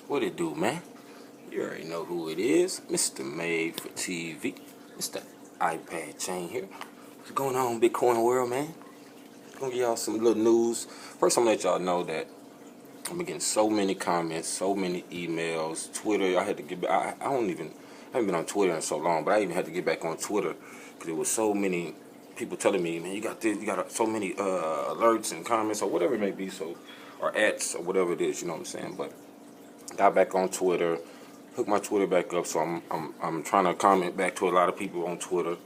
What it do, man? You already know who it is. Mr. Made for TV. Mr.iPad Chain here. What's going on, Bitcoin world, man? Gonna give y'all some little news. First, I'm gonna let y'all know that I've been getting so many comments, so many emails, Twitter. I had to get back. I haven't been on Twitter in so long, but I even had to get back on Twitter because there was so many people telling me, man, you got this, you got so many alerts and comments or whatever it may be, or ads or whatever it is, you know what I'm saying? But got back on Twitter, hooked my Twitter back up, so I'm trying to comment back to a lot of people on Twitter.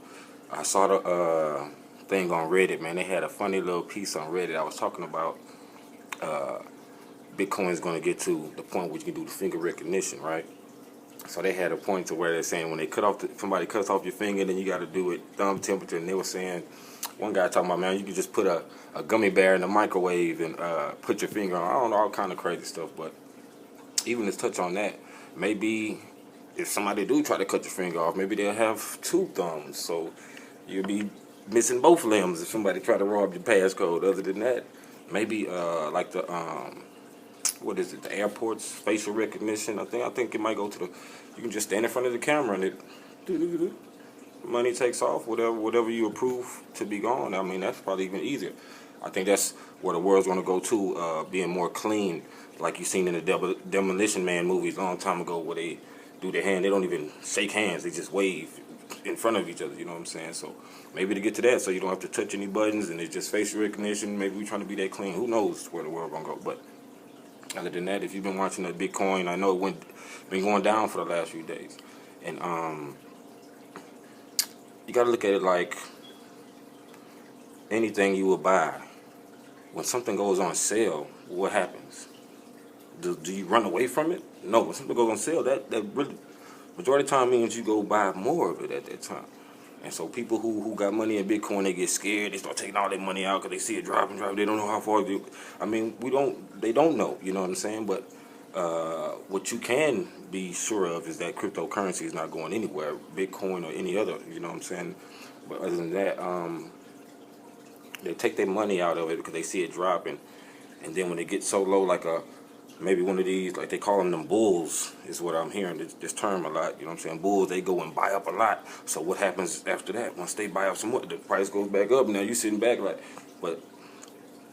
I saw the thing on Reddit, man. They had a funny little piece on Reddit. I was talking about Bitcoin's going to get to the point where you can do the finger recognition, right? So they had a point to where they're saying when they somebody cuts off your finger, then you got to do it thumb temperature. And they were saying, one guy talking about, man, you could just put a gummy bear in the microwave and put your finger on. I don't know, all kind of crazy stuff, but even to touch on that, maybe if somebody do try to cut your finger off, maybe they'll have two thumbs, so you'll be missing both limbs if somebody try to rob your passcode. Other than that, maybe like the what is it? The airport's facial recognition. I think it might go to the. You can just stand in front of the camera and it. Money takes off. Whatever you approve to be gone. I mean, that's probably even easier. I think that's where the world's going to go to, being more clean, like you seen in the Demolition Man movies a long time ago, where they do their hand. They don't even shake hands. They just wave in front of each other. You know what I'm saying? So maybe to get to that, so you don't have to touch any buttons and it's just facial recognition. Maybe we're trying to be that clean. Who knows where the world gonna go? But other than that, if you've been watching the Bitcoin, I know been going down for the last few days, and you got to look at it like anything you will buy. When something goes on sale, what happens? Do you run away from it? No. When something goes on sale, that really majority of the time means you go buy more of it at that time. And so people who got money in Bitcoin, they get scared. They start taking all their money out because they see it drop and drop. They don't know how far. I mean, they don't know. You know what I'm saying? But what you can be sure of is that cryptocurrency is not going anywhere, Bitcoin or any other. You know what I'm saying? But other than that, they take their money out of it because they see it dropping, and then when it gets so low, like maybe one of these, like they call them bulls, is what I'm hearing this term a lot. You know what I'm saying? Bulls, they go and buy up a lot. So what happens after that? Once they buy up some more, the price goes back up. Now you sitting back like, but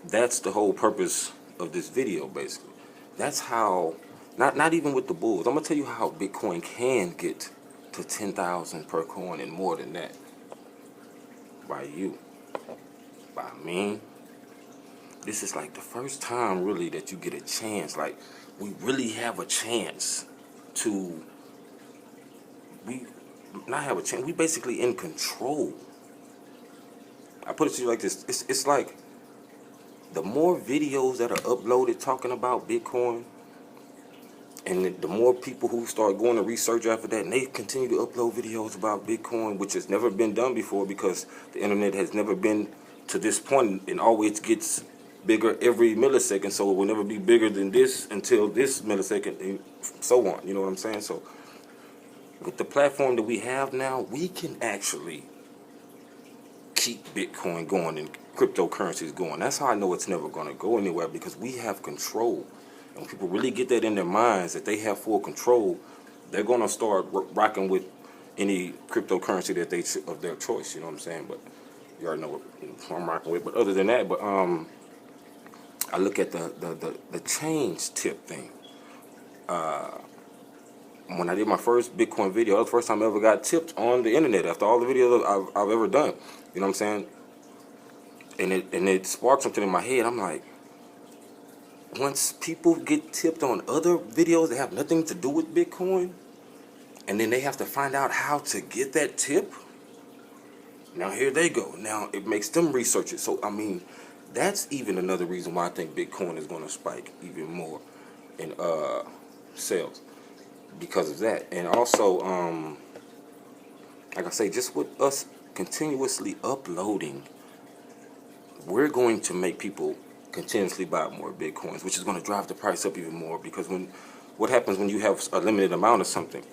that's the whole purpose of this video, basically. That's how, not even with the bulls. I'm gonna tell you how Bitcoin can get to 10,000 per coin and more than that. By you. By me. This is like the first time really that you get a chance. Like, we really have a chance to, we basically in control. I put it to you like this. It's like the more videos that are uploaded talking about Bitcoin, and the more people who start going to research after that, and they continue to upload videos about Bitcoin, which has never been done before because the internet has never been to this point and always gets bigger every millisecond, so it will never be bigger than this until this millisecond, and so on. You know what I'm saying? So with the platform that we have now, we can actually keep Bitcoin going and cryptocurrencies going. That's how I know it's never going to go anywhere, because we have control. And when people really get that in their minds, that they have full control, they're going to start rocking with any cryptocurrency that of their choice. You know what I'm saying? But you already know what I'm rocking with. But other than that, but I look at the change tip thing. When I did my first Bitcoin video, that was the first time I ever got tipped on the internet after all the videos I've ever done. You know what I'm saying? And it sparked something in my head. I'm like, once people get tipped on other videos that have nothing to do with Bitcoin, and then they have to find out how to get that tip, now here they go. Now it makes them research it. So, I mean, that's even another reason why I think Bitcoin is going to spike even more in sales, because of that. And also, like I say, just with us continuously uploading, we're going to make people continuously buy more Bitcoins, which is going to drive the price up even more. Because what happens when you have a limited amount of something?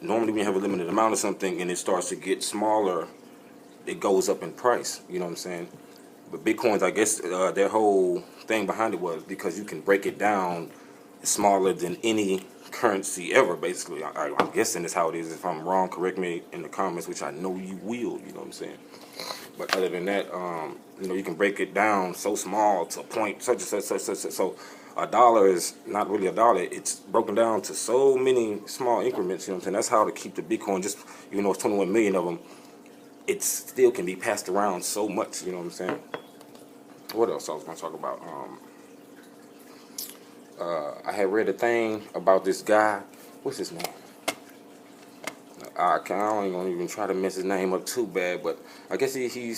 Normally when you have a limited amount of something and it starts to get smaller, it goes up in price. You know what I'm saying? But Bitcoins, I guess their whole thing behind it was because you can break it down smaller than any currency ever, basically. I'm guessing that's how it is. If I'm wrong, correct me in the comments, which I know you will, you know what I'm saying? But other than that, you know, you can break it down so small to a point, such and such, such, such, such. So a dollar is not really a dollar. It's broken down to so many small increments, you know what I'm saying? That's how to keep the Bitcoin, just, even though it's 21 million of them, it still can be passed around so much, you know what I'm saying? What else I was going to talk about? I had read a thing about this guy. What's his name? I ain't gonna even try to mess his name up too bad, but I guess he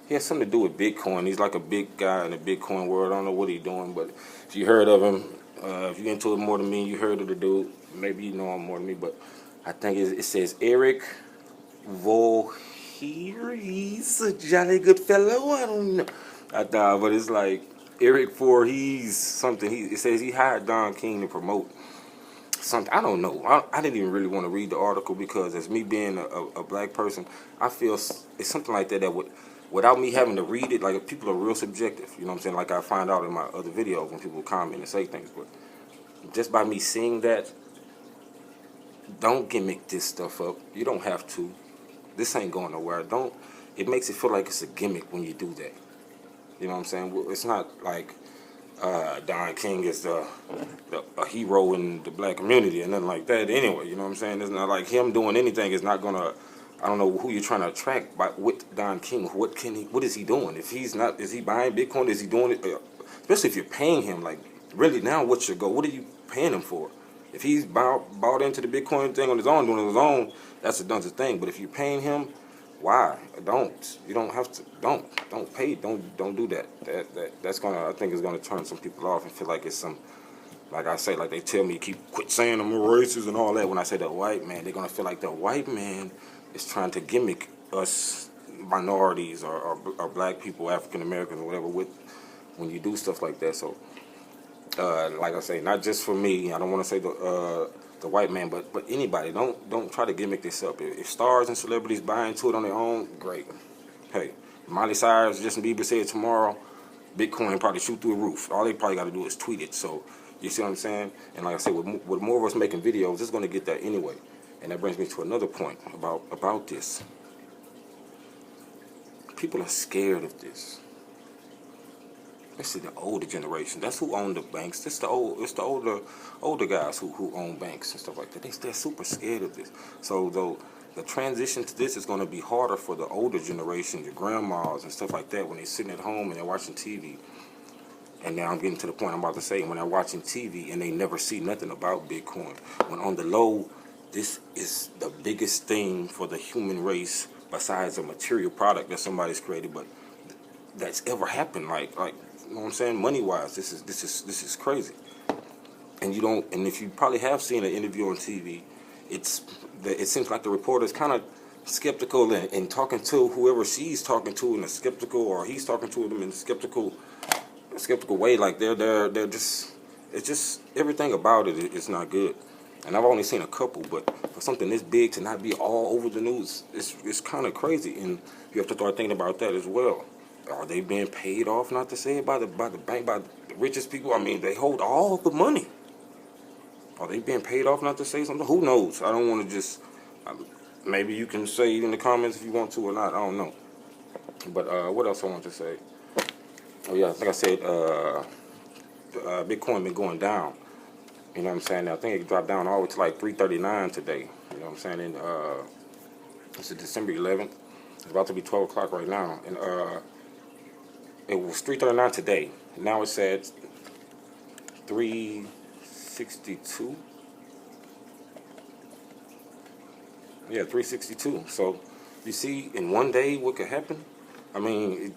has something to do with Bitcoin. He's like a big guy in the Bitcoin world. I don't know what he's doing, but if you heard of him, if you're into it more than me, you heard of the dude. Maybe you know him more than me, but I think it says Eric Voorhees. He's a jolly good fellow. I don't know. But it's like Eric Voorhees something. It says he hired Don King to promote something. I don't know. I didn't even really want to read the article because, as me being a black person, I feel it's something like that would, without me having to read it, like, people are real subjective. You know what I'm saying? Like I find out in my other videos when people comment and say things, but just by me seeing that, don't gimmick this stuff up. You don't have to. This ain't going nowhere. Don't. It makes it feel like it's a gimmick when you do that. You know what I'm saying? It's not like Don King is a hero in the black community and nothing like that anyway. You know what I'm saying? It's not like him doing anything is not gonna. I don't know who you're trying to attract with Don King. What is he doing? If he's not, is he buying Bitcoin? Is he doing it? Especially if you're paying him, like, really now, what's your goal? What are you paying him for? If he's bought into the Bitcoin thing on his own, doing it on his own, that's a done thing. But if you're paying him, why? Don't. You don't have to. Don't pay. Don't do that. That's gonna. I think it's gonna turn some people off and feel like it's some. Like I say, like they tell me, quit saying I'm a racist and all that. When I say the white man, they're gonna feel like the white man is trying to gimmick us minorities or black people, African Americans or whatever, with when you do stuff like that. So, like I say, not just for me. I don't want to say the white man, but anybody. Don't try to gimmick this up. If stars and celebrities buy into it on their own, great. Hey, Miley Cyrus, Justin Bieber said tomorrow, Bitcoin probably shoot through the roof. All they probably got to do is tweet it. So you see what I'm saying? And like I said, with more of us making videos, it's going to get that anyway. And that brings me to another point about this. People are scared of this. Especially the older generation. That's who own the banks. It's the older guys who own banks and stuff like that. They're super scared of this. So though the transition to this is going to be harder for the older generation, your grandmas and stuff like that, when they're sitting at home and they're watching TV. And now I'm getting to the point I'm about to say, when they're watching TV and they never see nothing about Bitcoin. When on the low, this is the biggest thing for the human race besides a material product that somebody's created, but that's ever happened. Like you know what I'm saying? Money wise, this is crazy. And if you probably have seen an interview on TV, it seems like the reporter's kind of skeptical and talking to whoever she's talking to in a skeptical, or he's talking to them in a skeptical way. Like they're just, it's just everything about it is not good. And I've only seen a couple, but for something this big to not be all over the news, it's kind of crazy. And you have to start thinking about that as well. Are they being paid off not to say it by the bank, by the richest people? I mean, they hold all the money. Are they being paid off not to say something? Who knows? I don't want to just. Maybe you can say it in the comments if you want to or not. I don't know. But what else I want to say? Oh yeah, I think I said Bitcoin been going down. You know what I'm saying? I think it dropped down all the way to like 339 today. You know what I'm saying? And it's December 11th. It's about to be 12 o'clock right now. And it was 339 today. Now it's at 362. Yeah, 362. So you see, in one day, what could happen? I mean,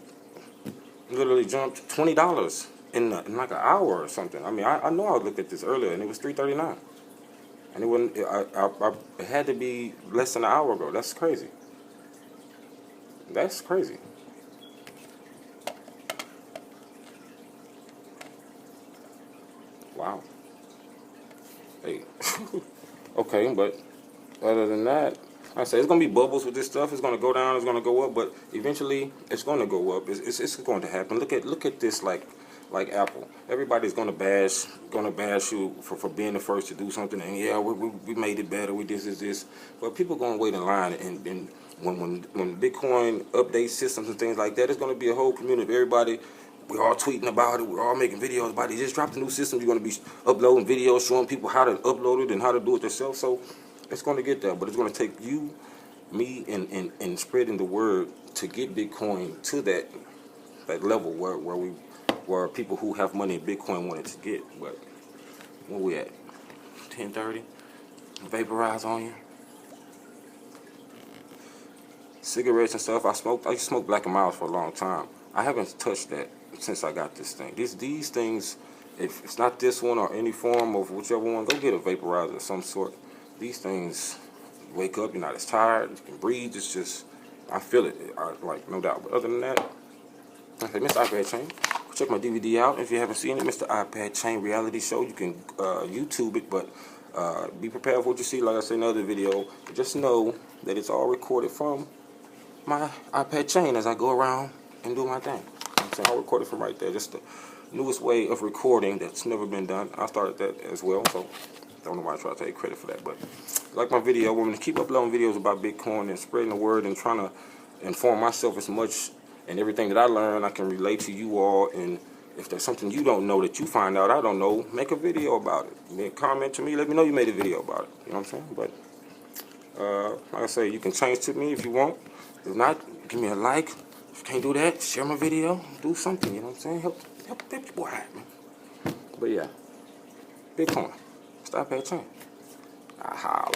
it literally jumped $20 in like an hour or something. I mean, I know I looked at this earlier, and it was 339, and it wasn't. It had to be less than an hour ago. That's crazy. That's crazy. Wow. Hey. Okay, but other than that, I say it's gonna be bubbles with this stuff. It's gonna go down. It's gonna go up, but eventually it's gonna go up. It's going to happen. Look at this. Like, like Apple. Everybody's gonna bash you for being the first to do something, and yeah, we made it better. We this, but people gonna wait in line, and when Bitcoin updates systems and things like that, it's gonna be a whole community of everybody. We're all tweeting about it. We're all making videos about it. Just drop the new system. You're gonna be uploading videos, showing people how to upload it and how to do it yourself. So it's gonna get there, but it's gonna take you, me, and spreading the word to get Bitcoin to that level where people who have money in Bitcoin wanted to get. But where we at? 10:30. Vaporize on you. Cigarettes and stuff. I used to smoke Black and Miles for a long time. I haven't touched that since I got this thing. These things, if it's not this one or any form of whichever one, go get a vaporizer of some sort. These things, wake up, you're not as tired, you can breathe. It's just, I feel it, like, no doubt. But other than that, okay, Mr.iPad Chain. Check my DVD out if you haven't seen it. Mr.iPad Chain reality show. You can YouTube it, but be prepared for what you see. Like I said in another video, just know that it's all recorded from my iPad Chain as I go around and do my thing. So I'll record it from right there. Just the newest way of recording that's never been done. I started that as well, so don't know why I try to take credit for that. But like my video, I'm going to keep uploading videos about Bitcoin and spreading the word and trying to inform myself as much, and everything that I learn I can relate to you all. And if there's something you don't know that you find out I don't know, make a video about it. Comment to me, let me know you made a video about it. You know what I'm saying? But like I say, you can change to me if you want. If not, give me a like. If you can't do that, share my video. Do something, you know what I'm saying? Help your boy out, man. But yeah, Bitcoin. Stop at 10. I holla.